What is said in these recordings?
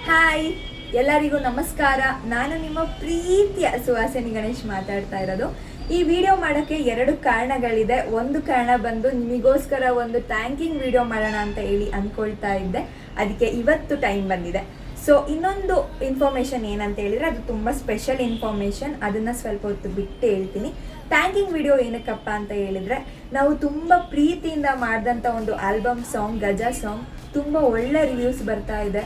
Hi, ಎಲ್ಲರಿಗೂ ನಮಸ್ಕಾರ. ನಾನು ನಿಮ್ಮ ಪ್ರೀತಿಯ ಸುಹಾಸಿನಿ ಗಣೇಶ್ ಮಾತಾಡ್ತಾ ಇರೋದು. ಈ ವಿಡಿಯೋ ಮಾಡೋಕ್ಕೆ 2 ಕಾರಣಗಳಿದೆ. ಒಂದು ಕಾರಣ ಬಂದು ನಿಮಗೋಸ್ಕರ ಒಂದು ಥ್ಯಾಂಕಿಂಗ್ ವಿಡಿಯೋ ಮಾಡೋಣ ಅಂತ ಹೇಳಿ ಅಂದ್ಕೊಳ್ತಾ ಇದ್ದೆ. ಅದಕ್ಕೆ ಇವತ್ತು ಟೈಮ್ ಬಂದಿದೆ. ಸೊ ಇನ್ನೊಂದು ಇನ್ಫಾರ್ಮೇಷನ್ ಏನಂತ ಹೇಳಿದರೆ, ಅದು ತುಂಬ ಸ್ಪೆಷಲ್ ಇನ್ಫಾರ್ಮೇಷನ್. ಅದನ್ನು ಸ್ವಲ್ಪ ಹೊತ್ತು ಬಿಟ್ಟು ಹೇಳ್ತೀನಿ. ಥ್ಯಾಂಕಿಂಗ್ ವಿಡಿಯೋ ಏನಕ್ಕಪ್ಪ ಅಂತ ಹೇಳಿದರೆ, ನಾವು ತುಂಬ ಪ್ರೀತಿಯಿಂದ ಮಾಡಿದಂಥ ಒಂದು ಆಲ್ಬಮ್ ಸಾಂಗ್ ಗಜ ಸಾಂಗ್ ತುಂಬ ಒಳ್ಳೆ ರಿವ್ಯೂಸ್ ಬರ್ತಾ ಇದೆ.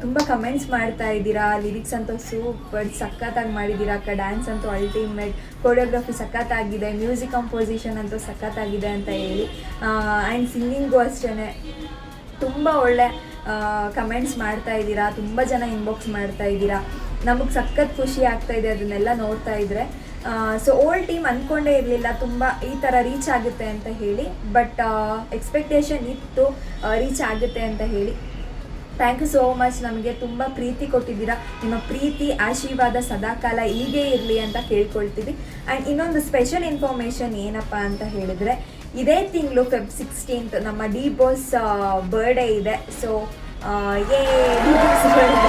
ತುಂಬ ಕಮೆಂಟ್ಸ್ ಮಾಡ್ತಾ ಇದ್ದೀರಾ. ಲಿರಿಕ್ಸ್ ಅಂತೂ ಸೂಪರ್ ಸಖತ್ತಾಗಿ ಮಾಡಿದ್ದೀರಾ ಅಕ್ಕ, ಡ್ಯಾನ್ಸ್ ಅಂತೂ ಅಲ್ಟಿಮೇಟ್, ಕೊರಿಯೋಗ್ರಫಿ ಸಖತ್ತಾಗಿದೆ, ಮ್ಯೂಸಿಕ್ ಕಂಪೋಸಿಷನ್ ಅಂತೂ ಸಖತ್ತಾಗಿದೆ ಅಂತ ಹೇಳಿ. ಆ್ಯಂಡ್ ಸಿಂಗಿಂಗು ಅಷ್ಟೇ ತುಂಬ ಒಳ್ಳೆ ಕಮೆಂಟ್ಸ್ ಮಾಡ್ತಾ ಇದ್ದೀರಾ. ತುಂಬ ಜನ ಇನ್ಬಾಕ್ಸ್ ಮಾಡ್ತಾ ಇದ್ದೀರಾ. ನಮಗೆ ಸಖತ್ ಖುಷಿ ಆಗ್ತಾ ಇದೆ ಅದನ್ನೆಲ್ಲ ನೋಡ್ತಾ ಇದ್ದರೆ. ಸೊ ಓಲ್ಡ್ ಟೀಮ್ ಅಂದ್ಕೊಂಡೇ ಇರಲಿಲ್ಲ ತುಂಬ ಈ ಥರ ರೀಚ್ ಆಗುತ್ತೆ ಅಂತ ಹೇಳಿ. ಬಟ್ ಎಕ್ಸ್ಪೆಕ್ಟೇಷನ್ ಇತ್ತು ರೀಚ್ ಆಗುತ್ತೆ ಅಂತ ಹೇಳಿ. Thank you so much. ನಮಗೆ ತುಂಬ ಪ್ರೀತಿ ಕೊಟ್ಟಿದ್ದೀರಾ. ನಿಮ್ಮ ಪ್ರೀತಿ ಆಶೀರ್ವಾದ ಸದಾಕಾಲ ಹೀಗೆ ಇರಲಿ ಅಂತ ಕೇಳ್ಕೊಳ್ತೀವಿ. ಆ್ಯಂಡ್ ಇನ್ನೊಂದು ಸ್ಪೆಷಲ್ ಇನ್ಫಾರ್ಮೇಷನ್ ಏನಪ್ಪ ಅಂತ ಹೇಳಿದರೆ, ಇದೇ ತಿಂಗಳು Feb 16th ನಮ್ಮ ಡಿ ಬಾಸ್ ಬರ್ಡೇ ಇದೆ. ಸೊ ಡಿ ಬಾಸ್ ಬರ್ಡೇ,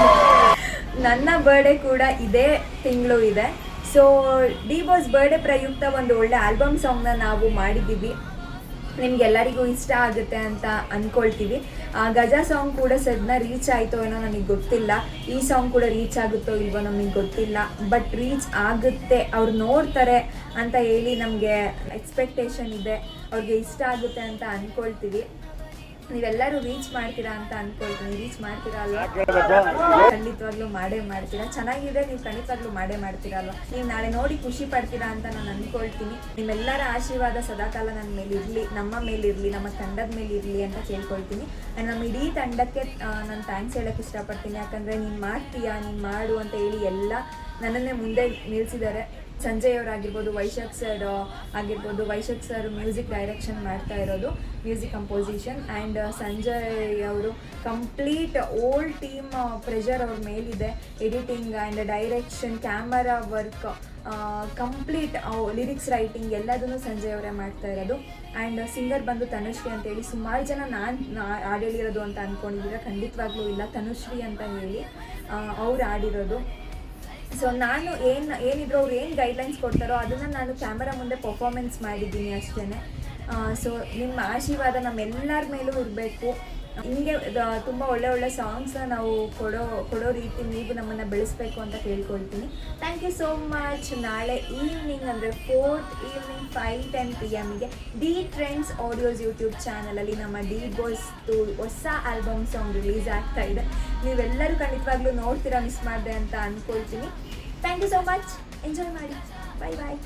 ನನ್ನ ಬರ್ಡೇ ಕೂಡ ಇದೇ ತಿಂಗಳು ಇದೆ. ಸೊ ಡಿ ಬಾಸ್ ಬರ್ಡೇ ಪ್ರಯುಕ್ತ ಒಂದು ಒಳ್ಳೆ ಆಲ್ಬಮ್ ಸಾಂಗ್ನ ನಾವು ಮಾಡಿದ್ದೀವಿ. ನಿಮ್ಗೆಲ್ಲರಿಗೂ ಇಷ್ಟ ಆಗುತ್ತೆ ಅಂತ ಅಂದ್ಕೊಳ್ತೀವಿ. ಗಜ ಸಾಂಗ್ ಕೂಡ ಸದ್ನ ರೀಚ್ ಆಯಿತೋ ಏನೋ ನನಗೆ ಗೊತ್ತಿಲ್ಲ. ಈ ಸಾಂಗ್ ಕೂಡ ರೀಚ್ ಆಗುತ್ತೋ ಇಲ್ವೋ ನಮಗೆ ಗೊತ್ತಿಲ್ಲ. ಬಟ್ ರೀಚ್ ಆಗುತ್ತೆ, ಅವ್ರು ನೋಡ್ತಾರೆ ಅಂತ ಹೇಳಿ ನಮಗೆ ಎಕ್ಸ್ಪೆಕ್ಟೇಷನ್ ಇದೆ. ಅವ್ರಿಗೆ ಇಷ್ಟ ಆಗುತ್ತೆ ಅಂತ ಅಂದ್ಕೊಳ್ತೀವಿ. ನೀವೆಲ್ಲರೂ ರೀಚ್ ಮಾಡ್ತೀರಾ ಅಂತ ಅಂದ್ಕೊಳ್ತೀನಿ. ರೀಚ್ ಮಾಡ್ತೀರಾ ಅಲ್ವಾ? ಖಂಡಿತವಾಗ್ಲೂ ಮಾಡೇ ಮಾಡ್ತೀರಾ. ಚೆನ್ನಾಗಿದೆ, ನೀವು ಖಂಡಿತವಾಗ್ಲೂ ಮಾಡೇ ಮಾಡ್ತೀರಾ ಅಲ್ವಾ? ನೀವು ನಾಳೆ ನೋಡಿ ಖುಷಿ ಪಡ್ತೀರಾ ಅಂತ ನಾನು ಅಂದ್ಕೊಳ್ತೀನಿ. ನಿಮ್ಮೆಲ್ಲರ ಆಶೀರ್ವಾದ ಸದಾಕಾಲ ನನ್ನ ಮೇಲೆ ಇರಲಿ, ನಮ್ಮ ಮೇಲೆ ಇರಲಿ, ನಮ್ಮ ತಂಡದ ಮೇಲೆ ಇರಲಿ ಅಂತ ಕೇಳ್ಕೊಳ್ತೀನಿ. ಆ್ಯಂಡ್ ನಮ್ಮ ಇಡೀ ತಂಡಕ್ಕೆ ನಾನು ಥ್ಯಾಂಕ್ಸ್ ಹೇಳೋಕ್ಕೆ ಇಷ್ಟಪಡ್ತೀನಿ. ಯಾಕಂದರೆ ನೀನು ಮಾಡ್ತೀಯಾ, ನೀನು ಮಾಡು ಅಂತ ಹೇಳಿ ಎಲ್ಲ ನನ್ನನ್ನೇ ಮುಂದೆ ನಿಲ್ಲಿಸಿದ್ದಾರೆ. ಸಂಜಯ್ ಅವರಾಗಿರ್ಬೋದು, ವೈಶಾಖ್ ಸರ್ ಆಗಿರ್ಬೋದು. ವೈಶಾಖ್ ಸರ್ ಮ್ಯೂಸಿಕ್ ಡೈರೆಕ್ಷನ್ ಮಾಡ್ತಾ ಇರೋದು, ಮ್ಯೂಸಿಕ್ ಕಂಪೋಸಿಷನ್. ಆ್ಯಂಡ್ ಸಂಜಯ್ ಅವರು ಕಂಪ್ಲೀಟ್ ಓಲ್ಡ್ ಟೀಮ್ ಪ್ರೆಷರ್ ಅವ್ರ ಮೇಲಿದೆ. Editing and direction, camera work, complete lyrics writing ಎಲ್ಲದನ್ನು ಸಂಜಯ್ ಅವರೇ ಮಾಡ್ತಾ ಇರೋದು. ಆ್ಯಂಡ್ ಸಿಂಗರ್ ಬಂದು ತನುಶ್ರೀ ಅಂತೇಳಿ. ಸುಮಾರು ಜನ ನಾನು ಹಾಡಿರೋದು ಅಂತ ಅಂದ್ಕೊಂಡಿದ್ದೀರ. ಖಂಡಿತವಾಗ್ಲೂ ಇಲ್ಲ, ತನುಶ್ರೀ ಅಂತ ಹೇಳಿ ಅವ್ರು ಆಡಿರೋದು. ಸೊ ನಾನು ಏನಿದ್ರು ಅವ್ರು ಏನು ಗೈಡ್ಲೈನ್ಸ್ ಕೊಡ್ತಾರೋ ಅದನ್ನು ನಾನು ಕ್ಯಾಮರಾ ಮುಂದೆ ಪರ್ಫಾರ್ಮೆನ್ಸ್ ಮಾಡಿದ್ದೀನಿ ಅಷ್ಟೇ. ಸೊ ನಿಮ್ಮ ಆಶೀರ್ವಾದ ನಮ್ಮೆಲ್ಲರ ಮೇಲೂ ಇರಬೇಕು. ಹಿಂಗೆ ತುಂಬ ಒಳ್ಳೆ ಸಾಂಗ್ಸ್ನ ನಾವು ಕೊಡೋ ರೀತಿ ನೀವು ನಮ್ಮನ್ನು ಬೆಳೆಸಬೇಕು ಅಂತ ಕೇಳ್ಕೊಳ್ತೀನಿ. Thank you so much. ನಾಳೆ ಈವ್ನಿಂಗ್ ಅಂದರೆ 4th evening 5:10 PM D trends audios YouTube ಚಾನಲಲ್ಲಿ ನಮ್ಮ ಡಿ ಬಾಸ್ದು ಹೊಸ ಆಲ್ಬಮ್ ಸಾಂಗ್ ರಿಲೀಸ್ ಆಗ್ತಾ ಇದೆ. ನೀವೆಲ್ಲರೂ ಖಂಡಿತವಾಗ್ಲೂ ನೋಡ್ತೀರಾ, ಮಿಸ್ ಮಾಡಿದೆ ಅಂತ ಅಂದ್ಕೊಳ್ತೀನಿ. Thank you so much. Enjoy ಮಾಡಿ. ಬಾಯ್ ಬಾಯ್.